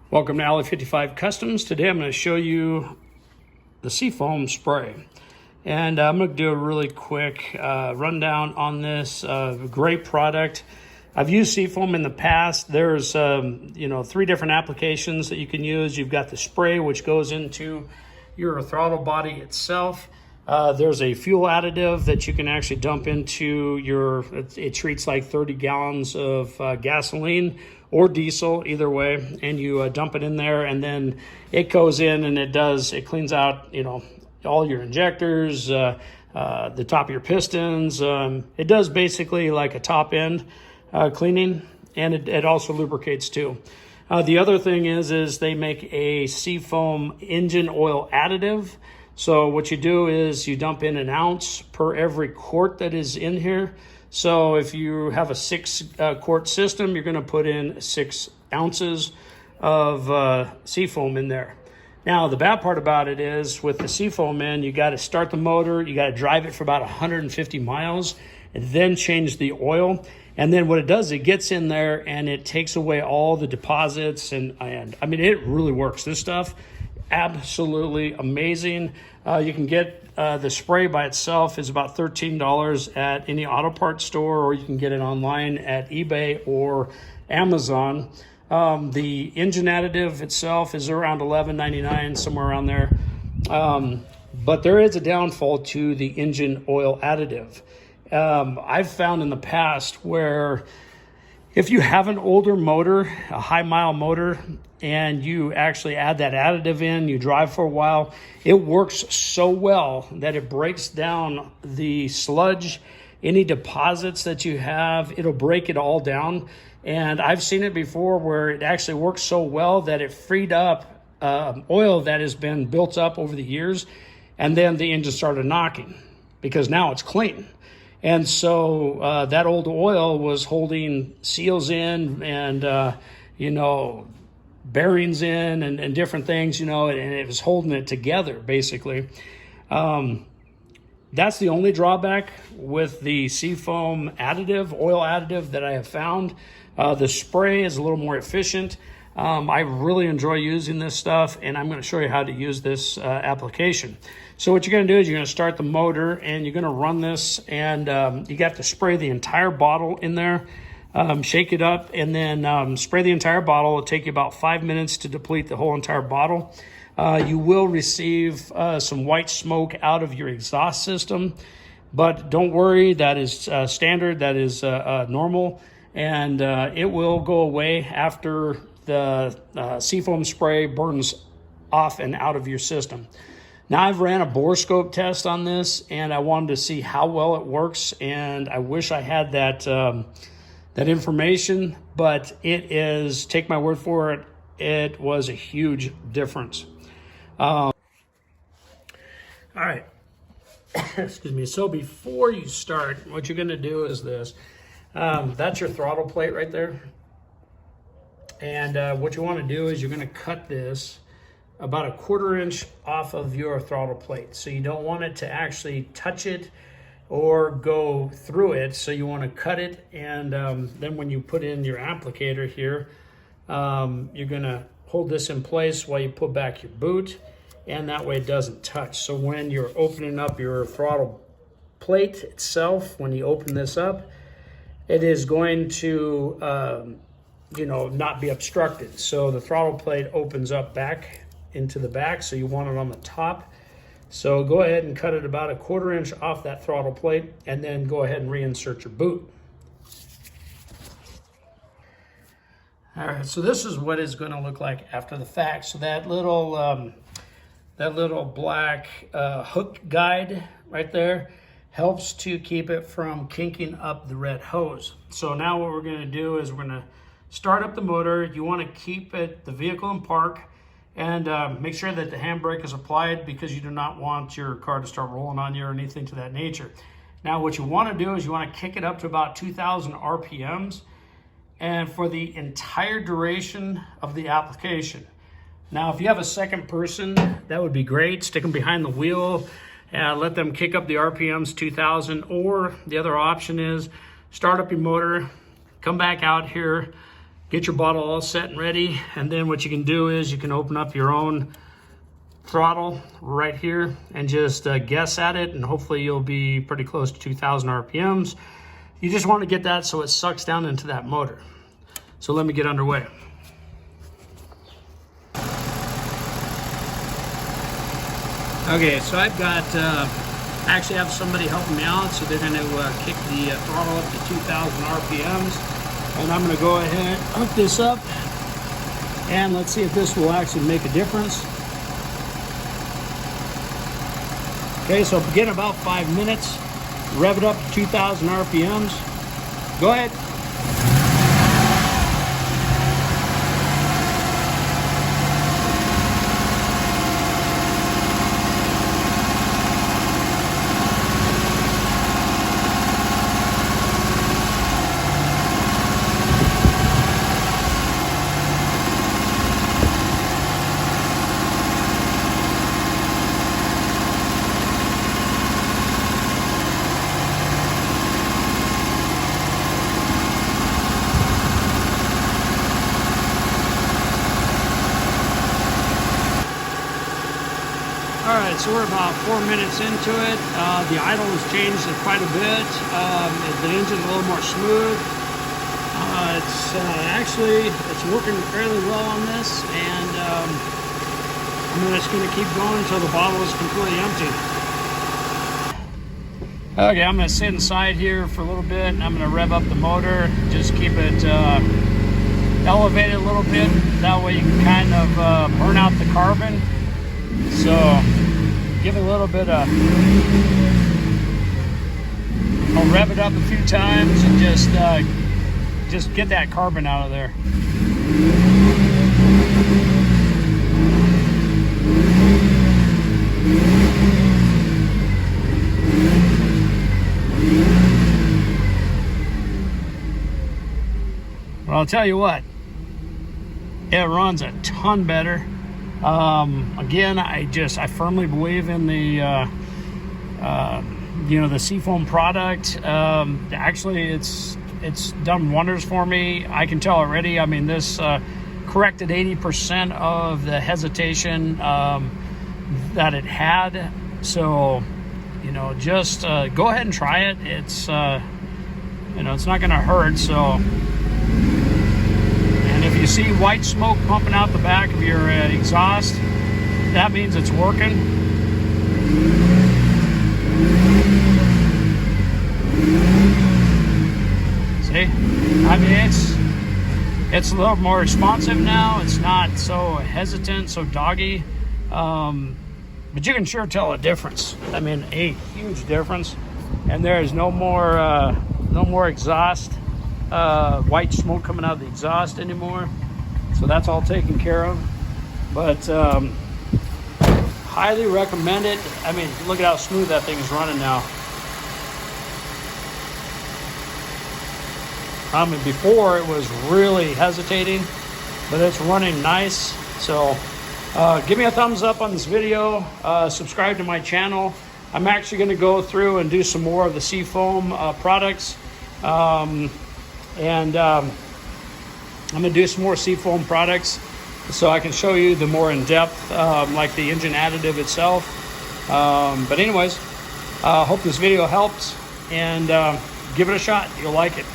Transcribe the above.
Welcome to Alley 55 Customs. Today I'm going to show you the Seafoam Spray. And I'm going to do a really quick rundown on this. Great product. I've used Seafoam in the past. There's 3 different applications that you can use. You've got the spray, which goes into your throttle body itself. There's a fuel additive that you can actually dump into your, it treats like 30 gallons of gasoline or diesel, either way, and you dump it in there, and then it goes in and it cleans out, all your injectors, the top of your pistons. It does basically like a top end cleaning, and it also lubricates too. The other thing is they make a Seafoam engine oil additive. So what you do is you dump in 1 ounce per every quart that is in here. So if you have a 6 quart system, you're going to put in 6 ounces of Seafoam in there. Now, the bad part about it is with the Seafoam in, you got to start the motor, you got to drive it for about 150 miles, and then change the oil. And then what it does, it gets in there and it takes away all the deposits. And I mean, it really works. This stuff, absolutely amazing. You can get the spray by itself is about $13 at any auto parts store, or you can get it online at eBay or Amazon. The engine additive itself is around $11.99, somewhere around there. But there is a downfall to the engine oil additive. I've found in the past where if you have an older motor, a high mile motor, and you actually add that additive in, you drive for a while, it works so well that it breaks down the sludge, any deposits that you have, it'll break it all down. And I've seen it before where it actually works so well that it freed up oil that has been built up over the years, and then the engine started knocking because now it's clean. And so that old oil was holding seals in and, bearings in and different things, and it was holding it together, basically. That's the only drawback with the Seafoam additive, oil additive that I have found. The spray is a little more efficient. I really enjoy using this stuff, and I'm going to show you how to use this application. So what you're going to do is you're going to start the motor, and you're going to run this, and you got to spray the entire bottle in there. Shake it up, and then spray the entire bottle. It'll take you about 5 minutes to deplete the whole entire bottle. You will receive some white smoke out of your exhaust system, but don't worry, that is standard, that is normal, and it will go away after the Seafoam spray burns off and out of your system. Now, I've ran a bore scope test on this, and I wanted to see how well it works, and I wish I had that information, but it is, take my word for it, it was a huge difference. All right, excuse me. So before you start, what you're going to do is this. That's your throttle plate right there. And what you want to do is you're going to cut this about 1/4 inch off of your throttle plate. So you don't want it to actually touch it or go through it. So you want to cut it, and then when you put in your applicator here, you're going to hold this in place while you put back your boot, and that way it doesn't touch. So when you're opening up your throttle plate itself, when you open this up, it is going to not be obstructed. So the throttle plate opens up back into the back, so you want it on the top. So go ahead and cut it about 1/4 inch off that throttle plate, and then go ahead and reinsert your boot. All right, so this is what it's going to look like after the fact. So that little black hook guide right there helps to keep it from kinking up the red hose. So now what we're going to do is we're going to start up the motor. You want to keep the vehicle in park, and make sure that the handbrake is applied, because you do not want your car to start rolling on you or anything to that nature. Now what you want to do is you want to kick it up to about 2,000 RPMs, and for the entire duration of the application. Now if you have a second person, that would be great. Stick them behind the wheel and let them kick up the RPMs 2,000, or the other option is start up your motor, come back out here, Get your bottle all set and ready, and then what you can do is you can open up your own throttle right here and just guess at it, and hopefully you'll be pretty close to 2,000 RPMs. You just want to get that so it sucks down into that motor. So let me get underway. Okay, so I've got, actually have somebody helping me out, so they're going to kick the throttle up to 2,000 RPMs. And I'm going to go ahead, hook this up, and let's see if this will actually make a difference. Okay, so begin about 5 minutes, rev it up to 2,000 RPMs. Go ahead. All right, so we're about 4 minutes into it. The idle has changed quite a bit. The engine's a little more smooth. It's working fairly well on this, and I'm just going to keep going until the bottle is completely empty. Okay, I'm going to sit inside here for a little bit, and I'm going to rev up the motor. Just keep it elevated a little bit. That way you can kind of burn out the carbon. So give it a little bit of, I'll rev it up a few times and just get that carbon out of there. Well, I'll tell you what, it runs a ton better. Again, I firmly believe in the the Seafoam product. Actually, it's done wonders for me. I can tell already. I mean, this corrected 80% of the hesitation that it had. So, just go ahead and try it. It's it's not going to hurt. So. If you see white smoke pumping out the back of your exhaust, that means it's working. See? I mean, it's a little more responsive now. It's not so hesitant, so doggy. But you can sure tell a difference. I mean, a huge difference. And there is no more exhaust. White smoke coming out of the exhaust anymore, so that's all taken care of. But highly recommend it. I mean, look at how smooth that thing is running now. I mean, before it was really hesitating, but it's running nice. So give me a thumbs up on this video, subscribe to my channel. I'm actually going to go through and do some more of the Seafoam products. And I'm going to do some more Seafoam products so I can show you the more in-depth, like the engine additive itself. But anyways, hope this video helps, and give it a shot. You'll like it.